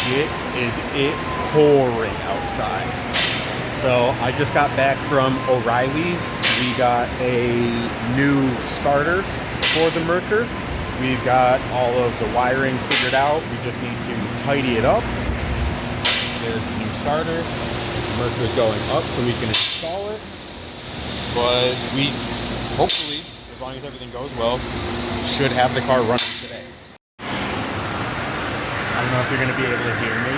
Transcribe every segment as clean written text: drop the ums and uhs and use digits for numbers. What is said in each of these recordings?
shit is it pouring outside. So I just got back from O'Reilly's. We got a new starter for the Merker. We've got all of the wiring figured out. We just need to tidy it up. There's the new starter. The Merker's going up so we can install it. But we, hopefully, as long as everything goes well, should have the car running today. I don't know if you're going to be able to hear me.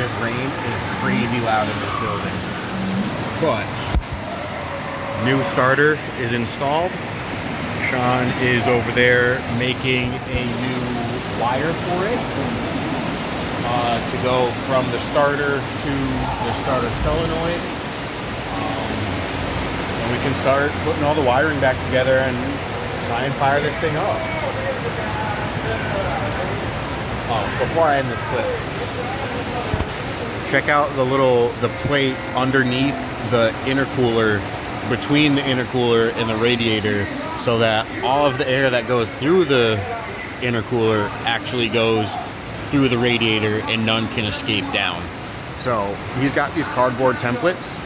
This rain is crazy loud in this building. But new starter is installed. Sean is over there making a new wire for it to go from the starter to the starter solenoid. And we can start putting all the wiring back together and try and fire this thing up. Before I end this clip, check out the plate underneath the intercooler, between the intercooler and the radiator, so that all of the air that goes through the intercooler actually goes through the radiator and none can escape down. So he's got these cardboard templates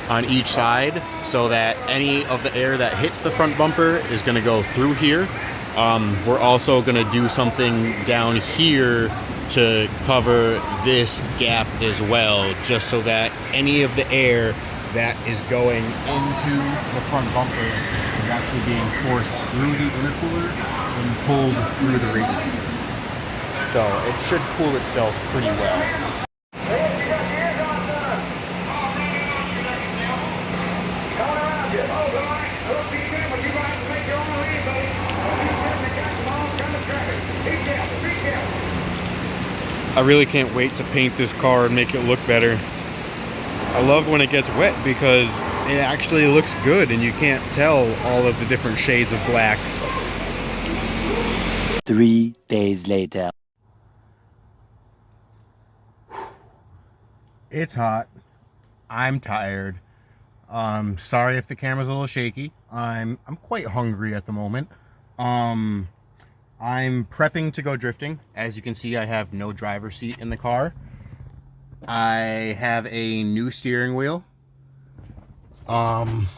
on each side so that any of the air that hits the front bumper is going to go through here. We're also going to do something down here to cover this gap as well, just so that any of the air that is going into the front bumper is actually being forced through the intercooler and pulled through the radiator. So it should cool itself pretty well. I really can't wait to paint this car and make it look better. I love when it gets wet because it actually looks good and you can't tell all of the different shades of black. 3 days later. It's hot. I'm tired. Sorry if the camera's a little shaky. I'm quite hungry at the moment. I'm prepping to go drifting. As you can see, I have no driver's seat in the car. I have a new steering wheel. I'm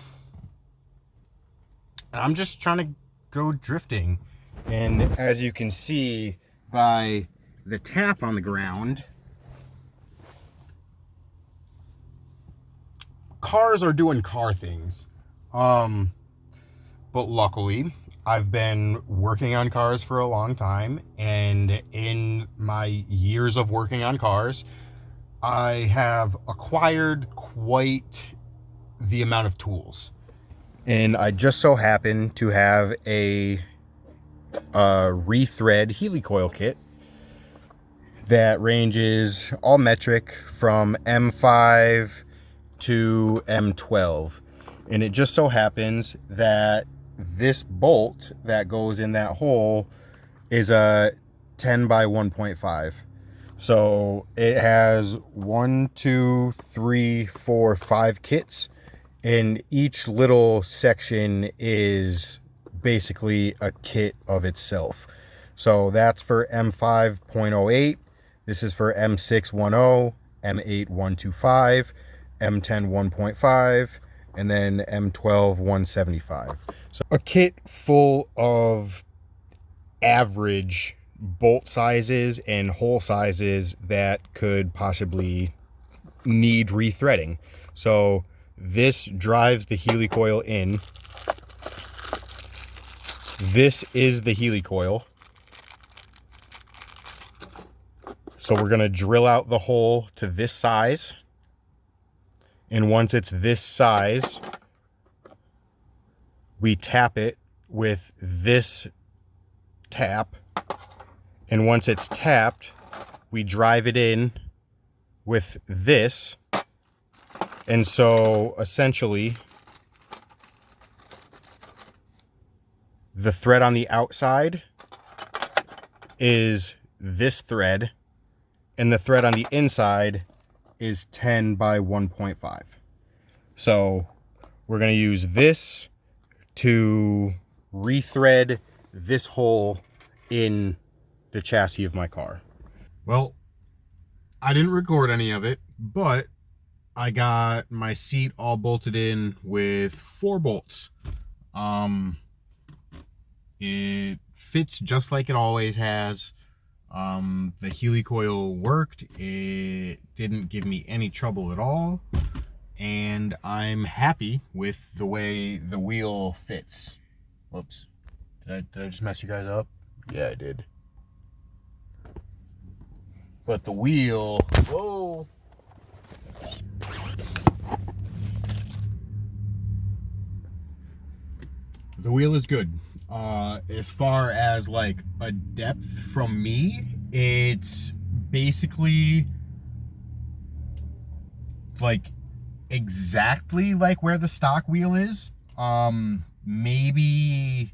just trying to go drifting. And as you can see by the tap on the ground, cars are doing car things. But luckily, I've been working on cars for a long time, and in my years of working on cars, I have acquired quite the amount of tools. And I just so happen to have a rethread helicoil kit that ranges all metric from M5 to M12. And it just so happens that this bolt that goes in that hole is a 10 by 1.5. So it has 1, 2, 3, 4, 5 kits, and each little section is basically a kit of itself. So that's for M5.08. This is for M610, M8 125, M10 1.5, and then M12 175. So a kit full of average bolt sizes and hole sizes that could possibly need rethreading. So this drives the helicoil in. This is the helicoil. So we're going to drill out the hole to this size. And once it's this size, we tap it with this tap. And once it's tapped, we drive it in with this. And so essentially, the thread on the outside is this thread, and the thread on the inside is 10 by 1.5. So we're going to use this to rethread this hole in the chassis of my car. Well, I didn't record any of it, but I got my seat all bolted in with 4 bolts. It fits just like it always has. The helicoil worked. It didn't give me any trouble at all. And I'm happy with the way the wheel fits. Whoops. Did I just mess you guys up? Yeah, I did. But the wheel, whoa. The wheel is good. As far as like a depth from me, it's basically like exactly like where the stock wheel is. Maybe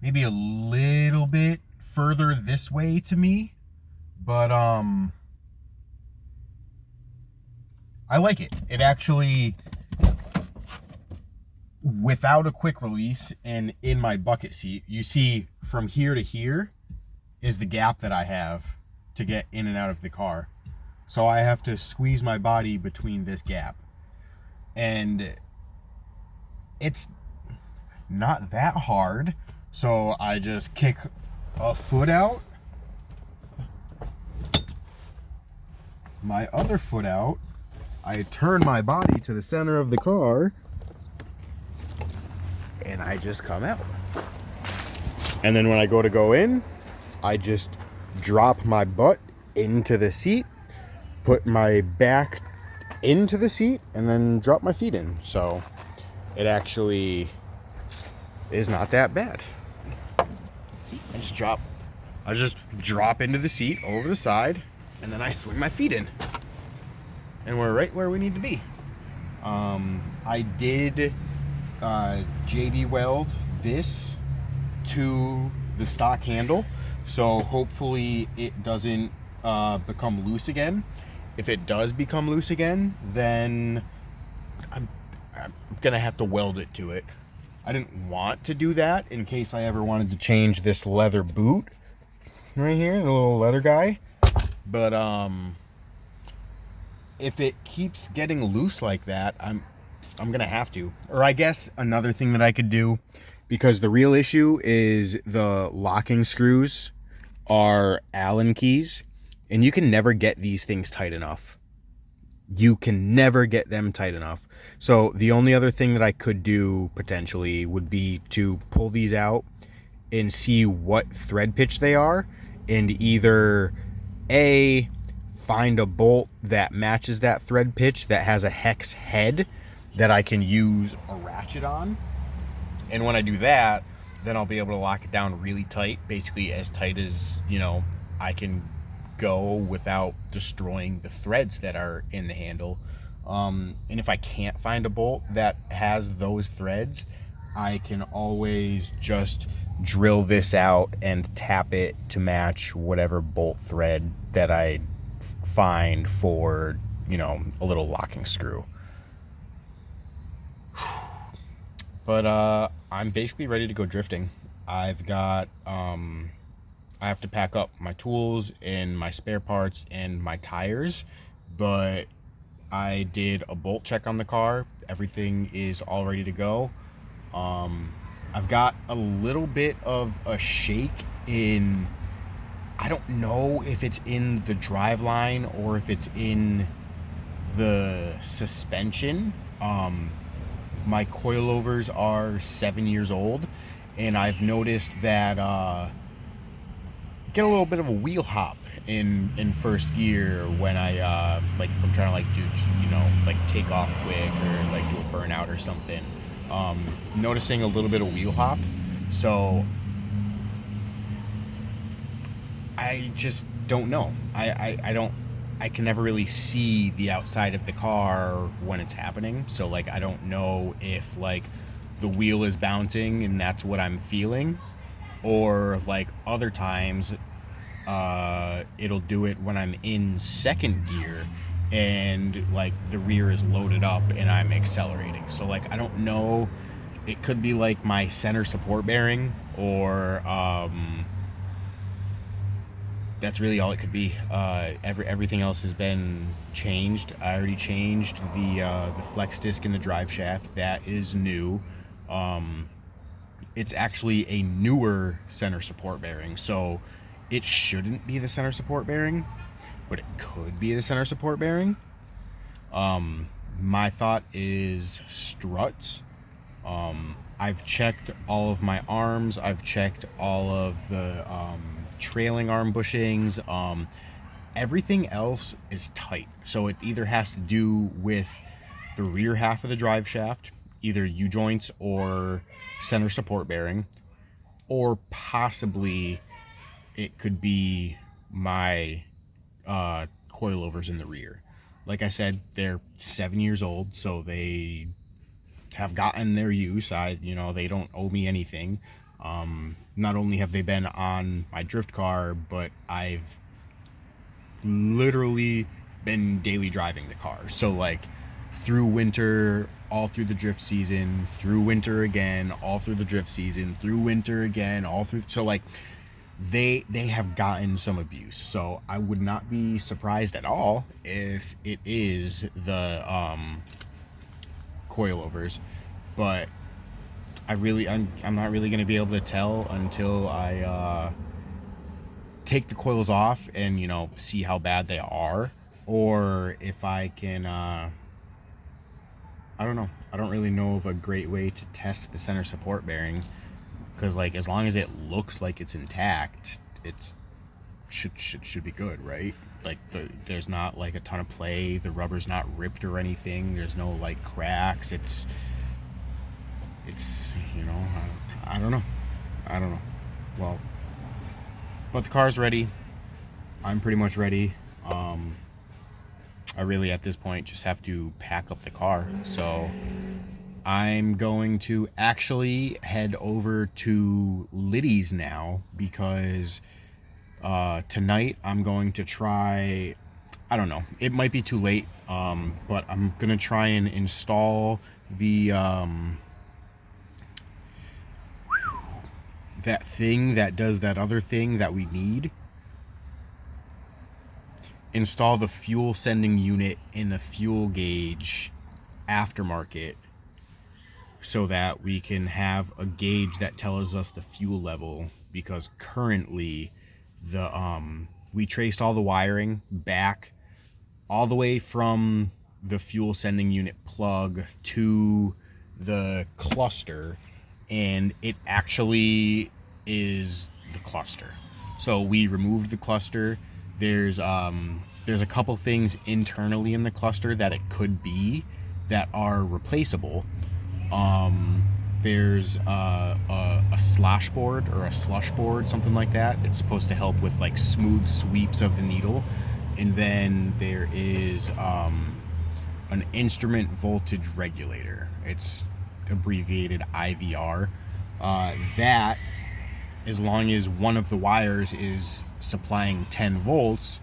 a little bit further this way to me, but I like it. It actually, without a quick release and in my bucket seat, you see from here to here is the gap that I have to get in and out of the car. So I have to squeeze my body between this gap. And it's not that hard. So I just kick a foot out, my other foot out, I turn my body to the center of the car, and I just come out. And then when I go in, I just drop my butt into the seat, put my back into the seat, and then drop my feet in. So it actually is not that bad. I just drop into the seat over the side, and then I swing my feet in. And we're right where we need to be. I did JD weld this to the stock handle, so hopefully it doesn't become loose again. If it does become loose again, then I'm gonna have to weld it to it. I didn't want to do that in case I ever wanted to change this leather boot right here, the little leather guy. But if it keeps getting loose like that, I'm gonna have to. Or I guess another thing that I could do, because the real issue is the locking screws are Allen keys, and you can never get these things tight enough. You can never get them tight enough. So the only other thing that I could do potentially would be to pull these out and see what thread pitch they are, and either A, find a bolt that matches that thread pitch that has a hex head that I can use a ratchet on. And when I do that, then I'll be able to lock it down really tight, basically as tight as, you know, I can go without destroying the threads that are in the handle. And if I can't find a bolt that has those threads, I can always just drill this out and tap it to match whatever bolt thread that I find for, you know, a little locking screw. But I'm basically ready to go drifting. I've got I have to pack up my tools and my spare parts and my tires, but I did a bolt check on the car. Everything is all ready to go. I've got a little bit of a shake in, I don't know if it's in the driveline or if it's in the suspension. My coilovers are 7 years old, and I've noticed that get a little bit of a wheel hop in first gear when I like if I'm trying to like do, you know, like take off quick or like do a burnout or something. Noticing a little bit of wheel hop. So I just don't know. I can never really see the outside of the car when it's happening. So like I don't know if like the wheel is bouncing and that's what I'm feeling, or like other times it'll do it when I'm in second gear and like the rear is loaded up and I'm accelerating. So like I don't know, it could be like my center support bearing, or that's really all it could be. Everything else has been changed. I already changed the flex disc in the drive shaft. That is new. It's actually a newer center support bearing, so it shouldn't be the center support bearing, but it could be the center support bearing. My thought is struts. I've checked all of my arms. I've checked all of the trailing arm bushings. Everything else is tight. So it either has to do with the rear half of the drive shaft, either U-joints or center support bearing, or possibly it could be my coilovers in the rear. Like I said, they're 7 years old, so they have gotten their use. They don't owe me anything. Not only have they been on my drift car, but I've literally been daily driving the car. So like through winter, all through the drift season, through winter again, all through the drift season, through winter again, all through. So like they have gotten some abuse. So I would not be surprised at all if it is the coilovers, but I'm not really going to be able to tell until I take the coils off and see how bad they are, or if I can I don't know. I don't really know of a great way to test the center support bearing, because like as long as it looks like it's intact, it's should be good, right? Like there's not like a ton of play, the rubber's not ripped or anything, there's no like cracks. It's I don't know. Well, but the car's ready. I'm pretty much ready. I really at this point just have to pack up the car. So I'm going to actually head over to Liddy's now, because tonight I'm going to try, I don't know, it might be too late, but I'm gonna try and install the that thing that does that other thing that we need. Install the fuel sending unit in the fuel gauge aftermarket, so that we can have a gauge that tells us the fuel level, because currently we traced all the wiring back all the way from the fuel sending unit plug to the cluster, and it actually is the cluster. So we removed the cluster. There's a couple things internally in the cluster that it could be that are replaceable. There's a slosh board or a slush board, something like that. It's supposed to help with like smooth sweeps of the needle. And then there is an instrument voltage regulator. It's abbreviated IVR. That, as long as one of the wires is supplying 10 volts,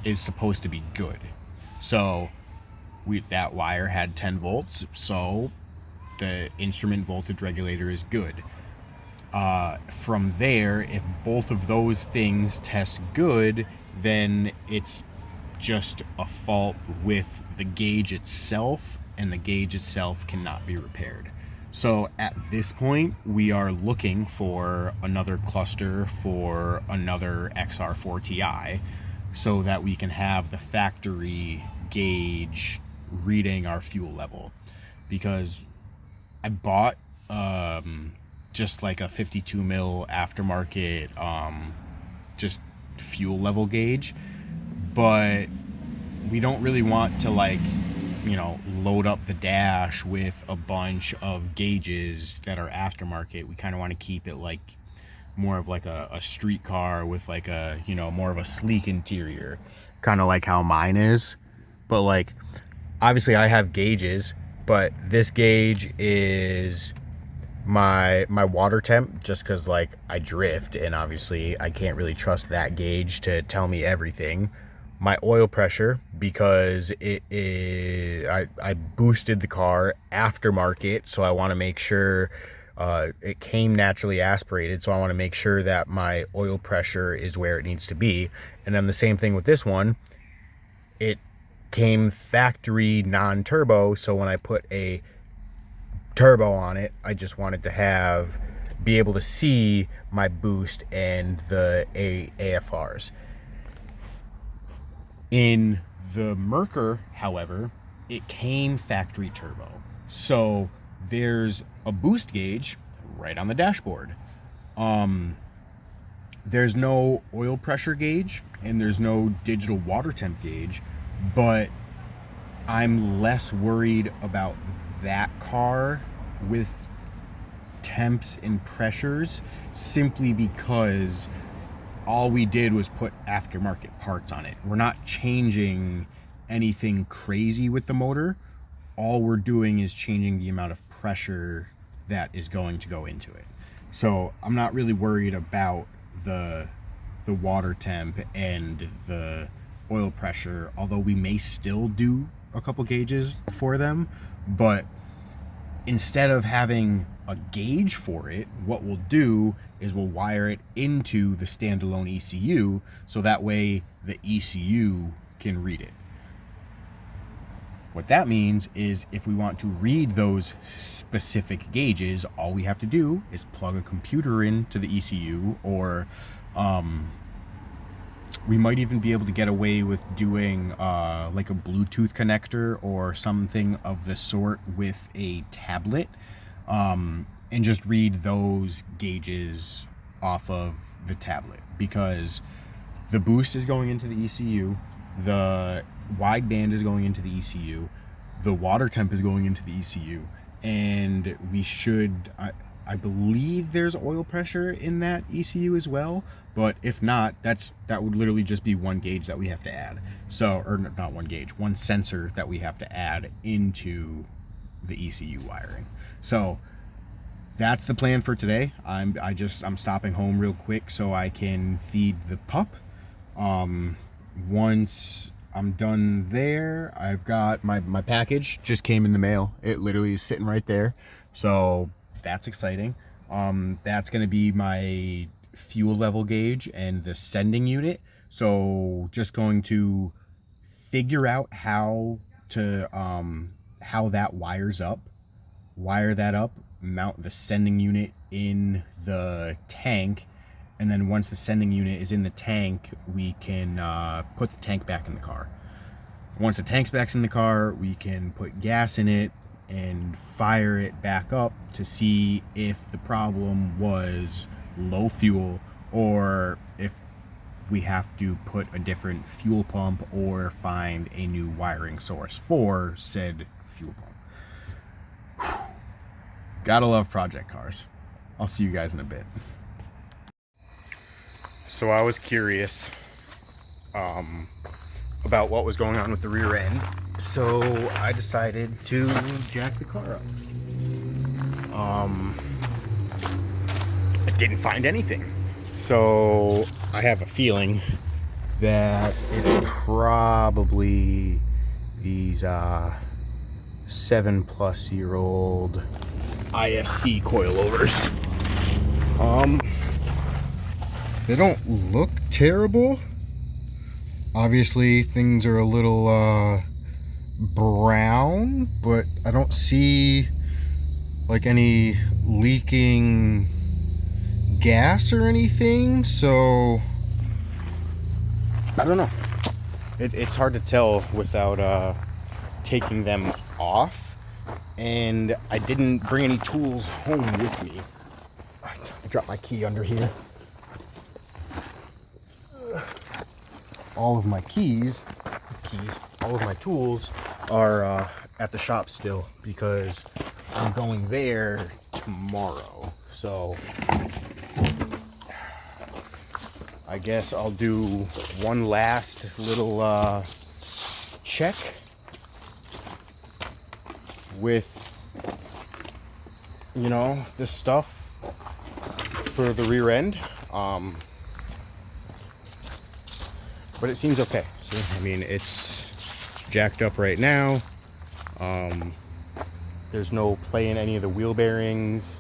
is supposed to be good. So that wire had 10 volts, so the instrument voltage regulator is good. From there, if both of those things test good, then it's just a fault with the gauge itself, and the gauge itself cannot be repaired. So at this point, we are looking for another cluster for another xr4ti, so that we can have the factory gauge reading our fuel level. Because I bought just like a 52 mil aftermarket just fuel level gauge, but we don't really want to load up the dash with a bunch of gauges that are aftermarket. We kind of want to keep it like more of like a street car with like a more of a sleek interior, kind of like how mine is. But like obviously I have gauges, but this gauge is my water temp, just because like I drift, and obviously I can't really trust that gauge to tell me everything. My oil pressure, because it is I boosted the car aftermarket, so I want to make sure It came naturally aspirated, so I want to make sure that my oil pressure is where it needs to be. And then the same thing with this one. It came factory non-turbo, so when I put a turbo on it, I just wanted to be able to see my boost and the AFRs. In the Merkur, however, it came factory turbo. So there's a boost gauge right on the dashboard. There's no oil pressure gauge and there's no digital water temp gauge, but I'm less worried about that car with temps and pressures simply because all we did was put aftermarket parts on it. We're not changing anything crazy with the motor. All we're doing is changing the amount of pressure that is going to go into it. So I'm not really worried about the water temp and the oil pressure, although we may still do a couple gauges for them. But instead of having a gauge for it, what we'll do is we'll wire it into the standalone ECU, so that way the ECU can read it. What that means is if we want to read those specific gauges, all we have to do is plug a computer into the ECU, or we might even be able to get away with doing like a Bluetooth connector or something of the sort with a tablet, and just read those gauges off of the tablet, because the boost is going into the ECU, the wideband is going into the ECU, the water temp is going into the ECU, and we should, I believe there's oil pressure in that ECU as well, but if not, that would literally just be one gauge that we have to add. So, or not one gauge, one sensor that we have to add into the ECU wiring. So that's the plan for today. I'm stopping home real quick so I can feed the pup. Once I'm done there, I've got my package just came in the mail. It literally is sitting right there. So that's exciting. That's going to be my fuel level gauge and the sending unit. So just going to figure out how that wires up, wire that up, mount the sending unit in the tank, and then once the sending unit is in the tank, we can put the tank back in the car. Once the tank's back in the car, we can put gas in it and fire it back up to see if the problem was low fuel, or if we have to put a different fuel pump or find a new wiring source for said fuel pump. Whew. Gotta love project cars. I'll see you guys in a bit. So I was curious about what was going on with the rear end, so I decided to jack the car up. I didn't find anything, so I have a feeling that it's probably these 7+-year-old ISC coilovers. They don't look terrible. Obviously things are a little brown, but I don't see like any leaking gas or anything, so I don't know. It's hard to tell without taking them off, and I didn't bring any tools home with me. I dropped my key under here. All of my all of my tools are at the shop still, because I'm going there tomorrow. So I guess I'll do one last little check with, you know, this stuff for the rear end. But it seems okay. So, I mean, it's jacked up right now. There's no play in any of the wheel bearings.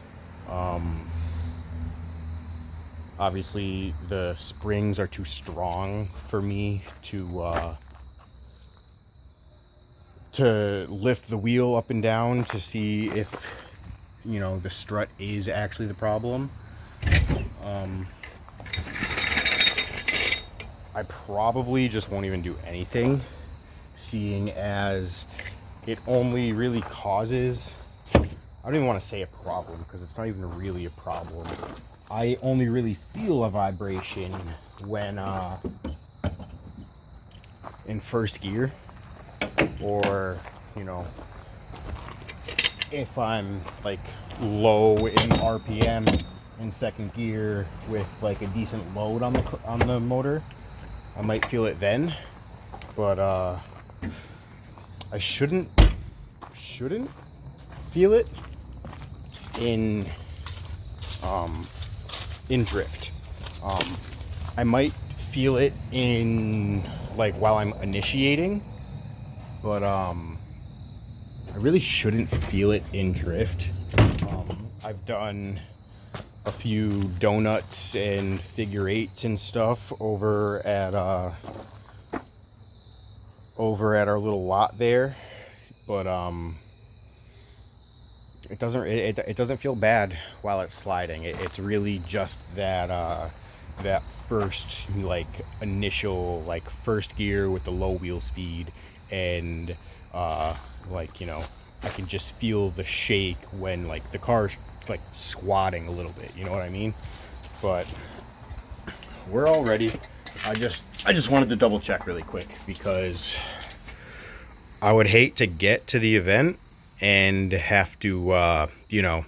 Obviously the springs are too strong for me to lift the wheel up and down to see if, you know, the strut is actually the problem. I probably just won't even do anything, seeing as it only really causes, I don't even want to say a problem because it's not even really a problem. I only really feel a vibration when in first gear, or, you know, if I'm like low in RPM in second gear with like a decent load on the motor, I might feel it then. But I shouldn't feel it in drift. I might feel it in like while I'm initiating, but I really shouldn't feel it in drift. I've done a few donuts and figure eights and stuff over at our little lot there, but it doesn't feel bad while it's sliding. It's really just that that first like initial like first gear with the low wheel speed, and like, you know, I can just feel the shake when like the car's like squatting a little bit, you know what I mean? But we're all ready. I just wanted to double check really quick because I would hate to get to the event and have to you know,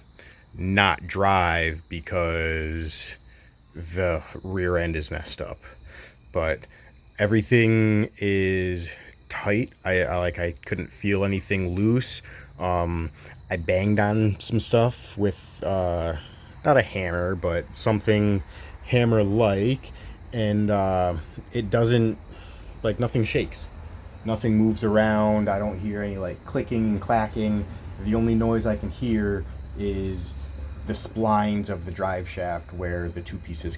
not drive because the rear end is messed up. But everything is tight. I couldn't feel anything loose. I banged on some stuff with not a hammer, but something hammer like, and it doesn't, like, nothing shakes, nothing moves around. I don't hear any like clicking and clacking. The only noise I can hear is the splines of the drive shaft where the two pieces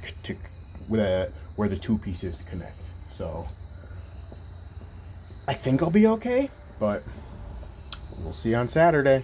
connect. So I think I'll be okay, but we'll see on Saturday.